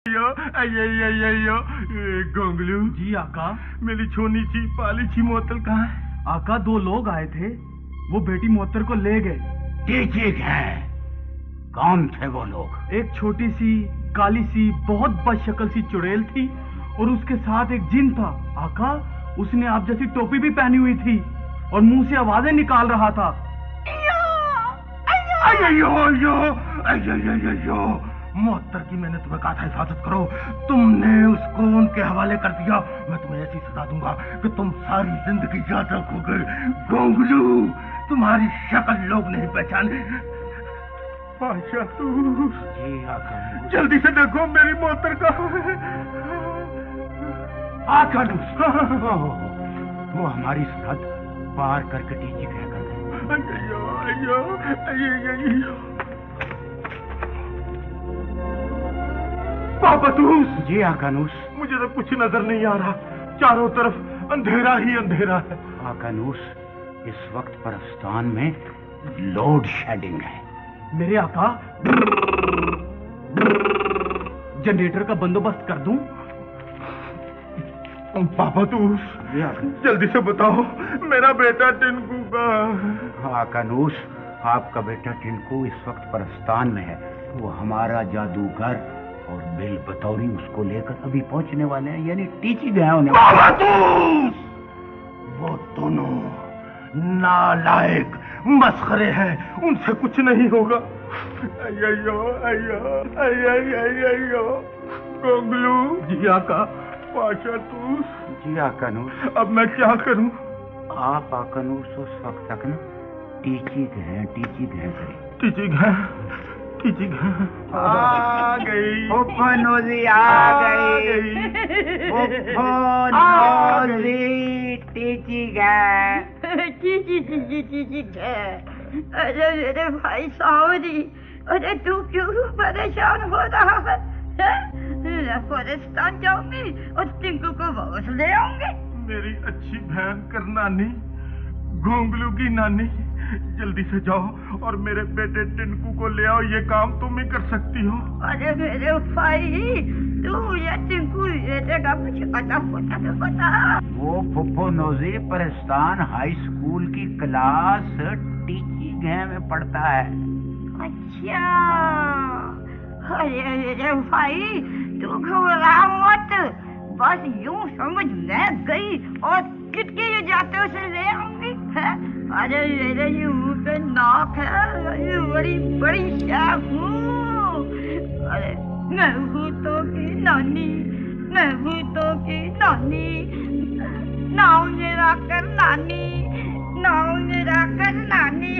अयो गोंगलू जी आका। मेरी छोनी सी पाली सी मोहत्तल कहाँ है? आका 2 लोग आए थे, वो बेटी मोहत्तर को ले गए। ठीक है, कौन थे वो लोग? एक छोटी सी काली सी बहुत बदशक्ल सी चुड़ैल थी और उसके साथ एक जिन था। आका उसने आप जैसी टोपी भी पहनी हुई थी और मुंह से आवाजें निकाल रहा था। मोहत्तर की मैंने तुम्हें कहा था हिफाजत करो, तुमने उसको उनके हवाले कर दिया। मैं तुम्हें ऐसी सजा दूंगा कि तुम सारी जिंदगी याद रखोगे। गोंगलू, तुम्हारी शक्ल लोग नहीं पहचाने। आशा तू जी आका। जल्दी से देखो मेरी मोहत्तर कहाँ है। आका वो हमारी सरहद पार करके टीची गया कर पापतूस। जी आकानूस। मुझे तो कुछ नजर नहीं आ रहा, चारों तरफ अंधेरा ही अंधेरा है। आकानूस, इस वक्त परस्तान में लोड शेडिंग है। मेरे आका, जनरेटर का बंदोबस्त कर दूं? पापतूस जल्दी से बताओ मेरा बेटा टिंकू का। आकानूस, आपका बेटा टिंकू इस वक्त परस्तान में है। वो हमारा जादूगर और बिल बतौरी उसको लेकर अभी पहुंचने वाले हैं, यानी टीची गया होने वाले। वो दोनों नालायक मस्खरे हैं, उनसे कुछ नहीं होगा। अयो गोंगलू। जी आका। पाशातूस। जी आकानूस। अब मैं क्या करूं? आप आकानूस उस वक्त तक ना टीची गए करें। टीची घे आ गई। फुफनोजी आ गई। फुफनोजी टीची गए। ची अरे मेरे भाई सावरी, अरे तू क्यों परेशान हो रहा है? मैं फौरस्तान जाऊंगी और टिंकू को वापस ले आऊंगी। मेरी अच्छी बहन कर नानी, गोंगलू की नानी, जल्दी से जाओ और मेरे बेटे टिंकू को ले आओ। ये काम तुम ही कर सकती हो। अरे मेरे भाई, तू या टिंकू लेटेगा मुझे पता बता। वो फुफनोजी परस्तान हाई स्कूल की क्लास टीची गए में पढ़ता है। अच्छा, अरे मेरे भाई तू घबरा मत, बस यूं समझ मैं गई और किटके जाते उसे ले आऊंगी। अरे मेरे मुंह पे नाक है, बड़ी बड़ी शाख हूँ। अरे मैं भूतों की नानी, मैं भूतों की नानी। नाव मेरा कर नानी, नाव मेरा कर नानी।